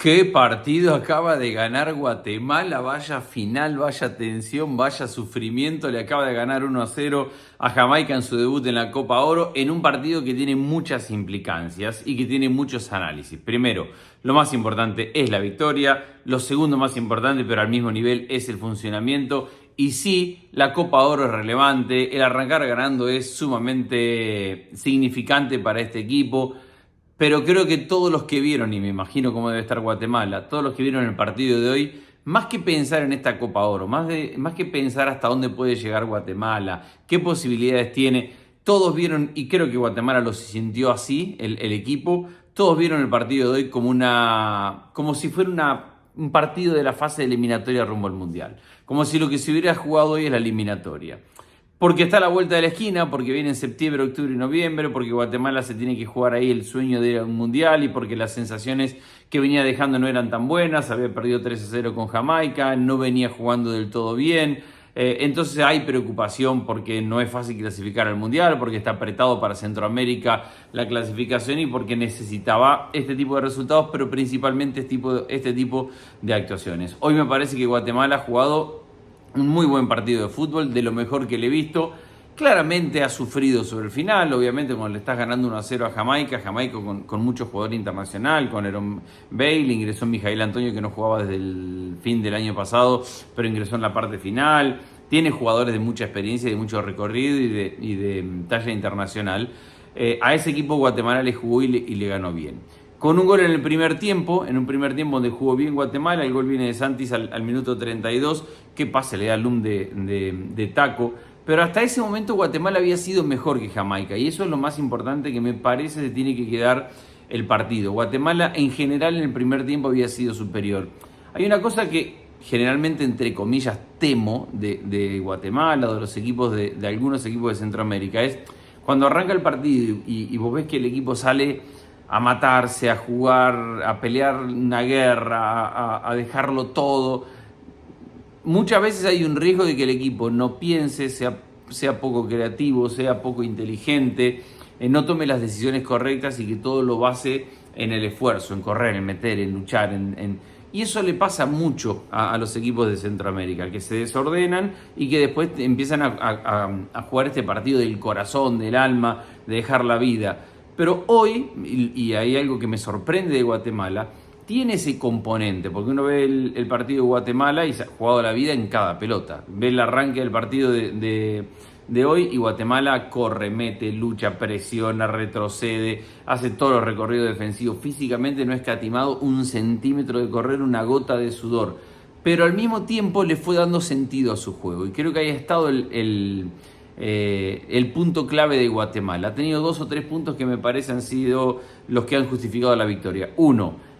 ¿Qué partido acaba de ganar Guatemala? Vaya final, vaya tensión, vaya sufrimiento. Le acaba de ganar 1-0 a Jamaica en su debut en la Copa Oro, en un partido que tiene muchas implicancias y que tiene muchos análisis. Primero, lo más importante es la victoria. Lo segundo más importante, pero al mismo nivel, es el funcionamiento. Y sí, la Copa Oro es relevante. El arrancar ganando es sumamente significante para este equipo. Pero creo que todos los que vieron, y me imagino cómo debe estar Guatemala, todos los que vieron el partido de hoy, más que pensar en esta Copa Oro, más que pensar hasta dónde puede llegar Guatemala, qué posibilidades tiene, todos vieron, y creo que Guatemala lo sintió así, el equipo, todos vieron el partido de hoy como si fuera un partido de la fase eliminatoria rumbo al Mundial. Como si lo que se hubiera jugado hoy es la eliminatoria. Porque está a la vuelta de la esquina, porque viene en septiembre, octubre y noviembre, porque Guatemala se tiene que jugar ahí el sueño de un mundial y porque las sensaciones que venía dejando no eran tan buenas, había perdido 3-0 con Jamaica, no venía jugando del todo bien. Entonces hay preocupación porque no es fácil clasificar al mundial, porque está apretado para Centroamérica la clasificación y porque necesitaba este tipo de resultados, pero principalmente este tipo de actuaciones. Hoy me parece que Guatemala ha jugado un muy buen partido de fútbol, de lo mejor que le he visto. Claramente ha sufrido sobre el final, obviamente cuando le estás ganando 1-0 a Jamaica con mucho jugador internacional, con Aaron Bale, ingresó Mijail Antonio que no jugaba desde el fin del año pasado, pero ingresó en la parte final. Tiene jugadores de mucha experiencia, de mucho recorrido y de talla internacional. A ese equipo Guatemala le jugó y le ganó bien. Con un gol en un primer tiempo donde jugó bien Guatemala, el gol viene de Santis al minuto 32, que pase le da Lum de taco, pero hasta ese momento Guatemala había sido mejor que Jamaica, y eso es lo más importante que me parece que tiene que quedar el partido. Guatemala en general en el primer tiempo había sido superior. Hay una cosa que generalmente, entre comillas, temo de Guatemala o de los equipos de algunos equipos de Centroamérica, es cuando arranca el partido y vos ves que el equipo sale a matarse, a jugar, a pelear una guerra, a dejarlo todo. Muchas veces hay un riesgo de que el equipo no piense, sea poco creativo, sea poco inteligente, no tome las decisiones correctas y que todo lo base en el esfuerzo, en correr, en meter, en luchar. Y eso le pasa mucho a los equipos de Centroamérica, que se desordenan y que después empiezan a jugar este partido del corazón, del alma, de dejar la vida. Pero hoy, y hay algo que me sorprende de Guatemala, tiene ese componente, porque uno ve el partido de Guatemala y se ha jugado la vida en cada pelota. Ve el arranque del partido de hoy y Guatemala corre, mete, lucha, presiona, retrocede, hace todos los recorridos defensivos. Físicamente no ha escatimado un centímetro de correr, una gota de sudor. Pero al mismo tiempo le fue dando sentido a su juego. Y creo que ahí ha estado el punto clave de Guatemala. Ha tenido 2 o 3 puntos que me parecen han sido los que han justificado la victoria. 1,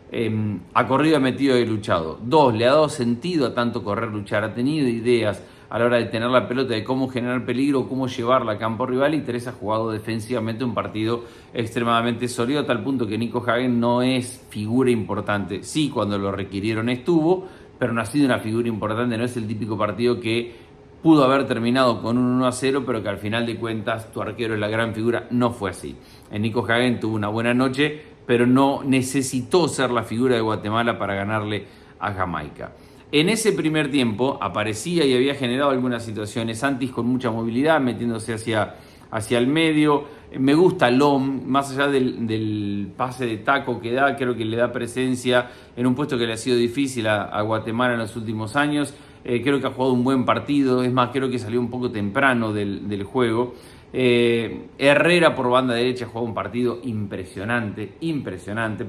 ha corrido, ha metido y luchado. 2, le ha dado sentido a tanto correr, luchar. Ha tenido ideas a la hora de tener la pelota, de cómo generar peligro, cómo llevarla a campo rival. Y 3, ha jugado defensivamente un partido extremadamente sólido, a tal punto que Nico Hagen no es figura importante. Sí, cuando lo requirieron estuvo, pero no ha sido una figura importante. No es el típico partido que pudo haber terminado con un 1-0, pero que al final de cuentas tu arquero es la gran figura. No fue así. Nico Hagen tuvo una buena noche, pero no necesitó ser la figura de Guatemala para ganarle a Jamaica. En ese primer tiempo aparecía y había generado algunas situaciones. Santis con mucha movilidad, metiéndose hacia el medio. Me gusta Lom, más allá del pase de taco que da, creo que le da presencia en un puesto que le ha sido difícil a Guatemala en los últimos años. Creo que ha jugado un buen partido, es más, creo que salió un poco temprano del juego. Herrera por banda derecha ha jugado un partido impresionante,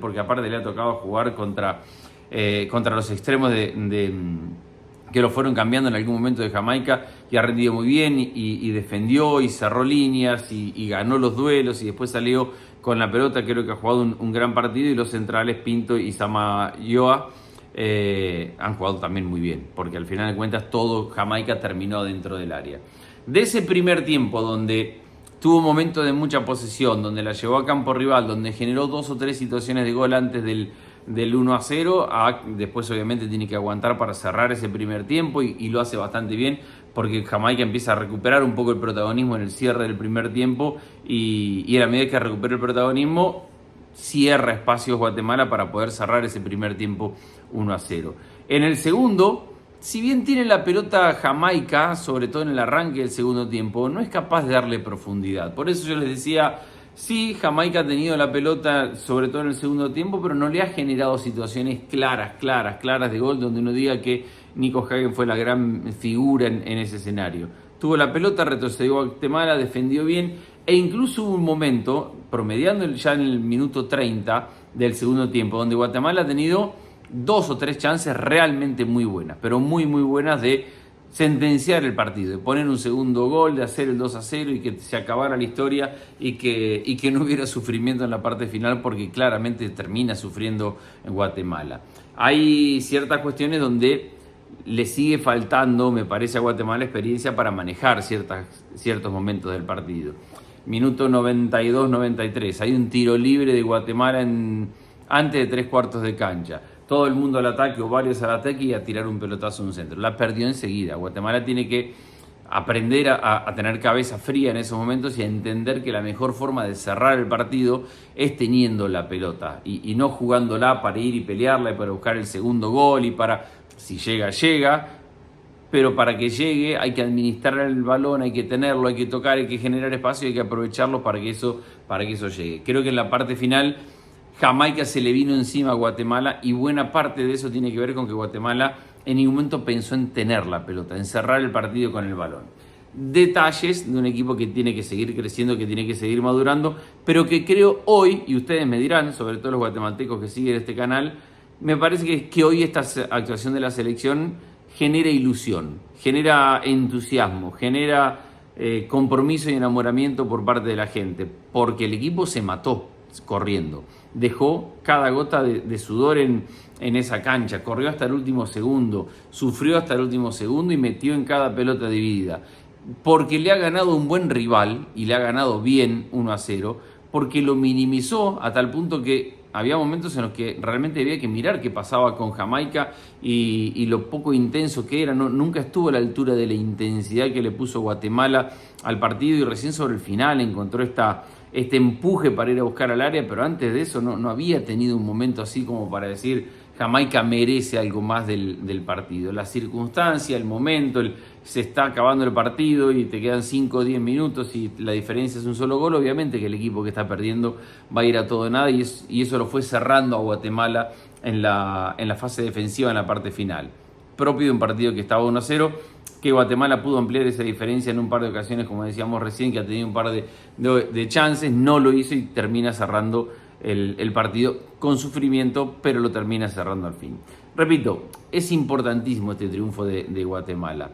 porque aparte le ha tocado jugar contra los extremos que lo fueron cambiando en algún momento de Jamaica, y ha rendido muy bien y defendió y cerró líneas y ganó los duelos y después salió con la pelota. Creo que ha jugado un gran partido, y los centrales Pinto y Samayoa han jugado también muy bien, porque al final de cuentas todo Jamaica terminó dentro del área. De ese primer tiempo donde tuvo un momento de mucha posesión, donde la llevó a campo rival, donde generó 2 o 3 situaciones de gol antes del 1-0, después obviamente tiene que aguantar para cerrar ese primer tiempo y lo hace bastante bien, porque Jamaica empieza a recuperar un poco el protagonismo en el cierre del primer tiempo y a la medida que recupera el protagonismo cierra espacios Guatemala para poder cerrar ese primer tiempo 1-0. En el segundo, si bien tiene la pelota Jamaica, sobre todo en el arranque del segundo tiempo, no es capaz de darle profundidad. Por eso yo les decía, sí, Jamaica ha tenido la pelota, sobre todo en el segundo tiempo, pero no le ha generado situaciones claras de gol, donde uno diga que Nico Hagen fue la gran figura en ese escenario. Tuvo la pelota, retrocedió a Guatemala, defendió bien, e incluso hubo un momento, promediando ya en el minuto 30 del segundo tiempo, donde Guatemala ha tenido 2 o 3 chances realmente muy buenas, pero muy buenas de sentenciar el partido, de poner un segundo gol, de hacer el 2-0 y que se acabara la historia y que no hubiera sufrimiento en la parte final, porque claramente termina sufriendo en Guatemala. Hay ciertas cuestiones donde le sigue faltando, me parece, a Guatemala experiencia para manejar ciertos momentos del partido. Minuto 92-93, hay un tiro libre de Guatemala antes de 3 cuartos de cancha. Todo el mundo al ataque o varios al ataque y a tirar un pelotazo en un centro. La perdió enseguida. Guatemala tiene que aprender a tener cabeza fría en esos momentos y a entender que la mejor forma de cerrar el partido es teniendo la pelota y no jugándola para ir y pelearla y para buscar el segundo gol y para, si llega, pero para que llegue hay que administrar el balón, hay que tenerlo, hay que tocar, hay que generar espacio y hay que aprovecharlo para que eso llegue. Creo que en la parte final Jamaica se le vino encima a Guatemala y buena parte de eso tiene que ver con que Guatemala en ningún momento pensó en tener la pelota, en cerrar el partido con el balón. Detalles de un equipo que tiene que seguir creciendo, que tiene que seguir madurando, pero que creo hoy, y ustedes me dirán, sobre todo los guatemaltecos que siguen este canal, me parece que hoy esta actuación de la selección genera ilusión, genera entusiasmo, genera compromiso y enamoramiento por parte de la gente, porque el equipo se mató corriendo, dejó cada gota de sudor en esa cancha, corrió hasta el último segundo, sufrió hasta el último segundo y metió en cada pelota dividida, porque le ha ganado un buen rival y le ha ganado bien 1-0, porque lo minimizó a tal punto que había momentos en los que realmente había que mirar qué pasaba con Jamaica y lo poco intenso que era. Nunca estuvo a la altura de la intensidad que le puso Guatemala al partido y recién sobre el final encontró este empuje para ir a buscar al área, pero antes de eso no había tenido un momento así como para decir Jamaica merece algo más del partido. La circunstancia, el momento, se está acabando el partido y te quedan 5 o 10 minutos y la diferencia es un solo gol, obviamente que el equipo que está perdiendo va a ir a todo o nada y eso lo fue cerrando a Guatemala en la fase defensiva, en la parte final. Propio de un partido que estaba 1-0, que Guatemala pudo ampliar esa diferencia en un par de ocasiones, como decíamos recién, que ha tenido un par de chances, no lo hizo y termina cerrando el partido con sufrimiento, pero lo termina cerrando al fin. Repito, es importantísimo este triunfo de Guatemala.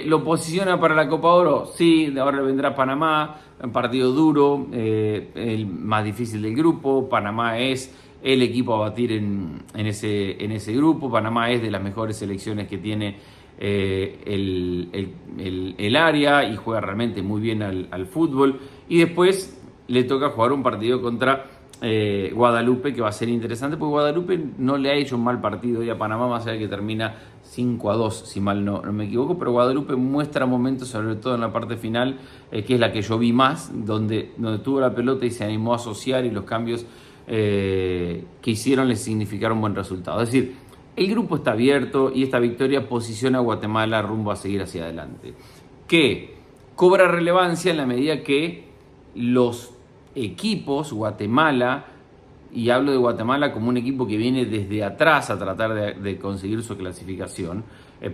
¿Lo posiciona para la Copa Oro? Sí, de ahora vendrá Panamá, un partido duro, el más difícil del grupo. Panamá es el equipo a batir en ese grupo. Panamá es de las mejores selecciones que tiene el área y juega realmente muy bien al fútbol. Y después le toca jugar un partido contra Guadalupe, que va a ser interesante, porque Guadalupe no le ha hecho un mal partido y a Panamá, más allá de que termina 5-2, si mal no me equivoco, pero Guadalupe muestra momentos, sobre todo en la parte final, que es la que yo vi más, donde tuvo la pelota y se animó a asociar y los cambios que hicieron le significaron buen resultado. Es decir, el grupo está abierto y esta victoria posiciona a Guatemala rumbo a seguir hacia adelante, que cobra relevancia en la medida que los equipos, Guatemala, y hablo de Guatemala como un equipo que viene desde atrás a tratar de conseguir su clasificación,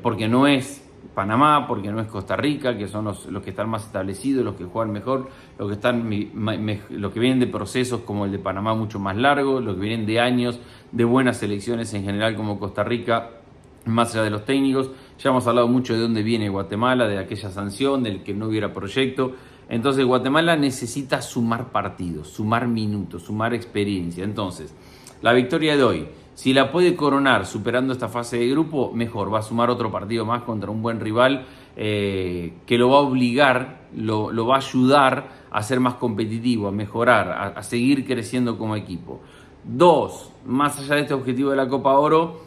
porque no es Panamá, porque no es Costa Rica, que son los que están más establecidos, los que juegan mejor, los que vienen de procesos como el de Panamá mucho más largo, los que vienen de años de buenas selecciones en general como Costa Rica, más allá de los técnicos. Ya hemos hablado mucho de dónde viene Guatemala, de aquella sanción, del que no hubiera proyecto. Entonces Guatemala necesita sumar partidos, sumar minutos, sumar experiencia. Entonces, la victoria de hoy, si la puede coronar superando esta fase de grupo, mejor, va a sumar otro partido más contra un buen rival que lo va a obligar, lo va a ayudar a ser más competitivo, a mejorar, a seguir creciendo como equipo. 2, más allá de este objetivo de la Copa Oro,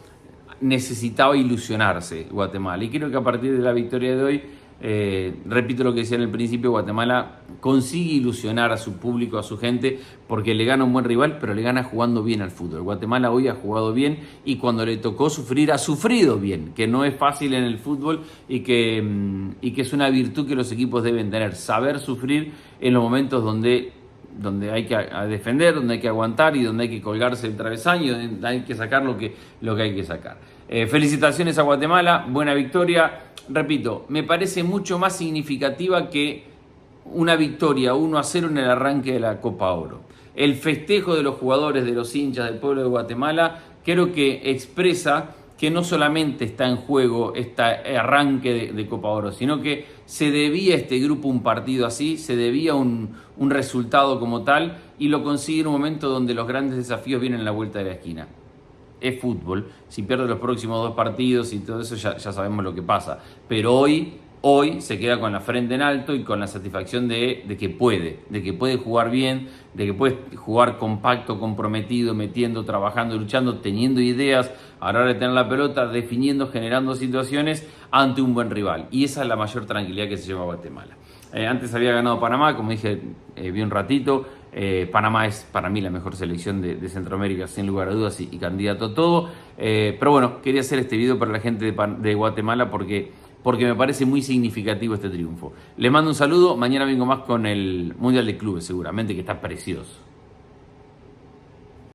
necesitaba ilusionarse Guatemala. Y creo que a partir de la victoria de hoy Repito lo que decía en el principio, Guatemala consigue ilusionar a su público, a su gente, porque le gana un buen rival, pero le gana jugando bien al fútbol. Guatemala hoy ha jugado bien y cuando le tocó sufrir, ha sufrido bien, que no es fácil en el fútbol y que es una virtud que los equipos deben tener, saber sufrir en los momentos donde hay que defender, donde hay que aguantar y donde hay que colgarse el travesaño, donde hay que sacar lo que hay que sacar. Felicitaciones a Guatemala, buena victoria. Repito, me parece mucho más significativa que una victoria 1-0 en el arranque de la Copa Oro. El festejo de los jugadores, de los hinchas del pueblo de Guatemala, creo que expresa que no solamente está en juego este arranque de Copa Oro, sino que se debía a este grupo un partido así, se debía un resultado como tal, y lo consigue en un momento donde los grandes desafíos vienen a la vuelta de la esquina. Es fútbol, si pierde los próximos 2 partidos y todo eso ya sabemos lo que pasa, pero hoy se queda con la frente en alto y con la satisfacción de que puede jugar bien, de que puede jugar compacto, comprometido, metiendo, trabajando, luchando, teniendo ideas a la hora de tener la pelota, definiendo, generando situaciones ante un buen rival, y esa es la mayor tranquilidad que se lleva a Guatemala. Antes había ganado Panamá, como dije, vi un ratito. Panamá es para mí la mejor selección de Centroamérica, sin lugar a dudas, y candidato a todo. Pero bueno, quería hacer este video para la gente de Guatemala porque me parece muy significativo este triunfo. Les mando un saludo. Mañana vengo más con el Mundial de Clubes, seguramente, que está precioso.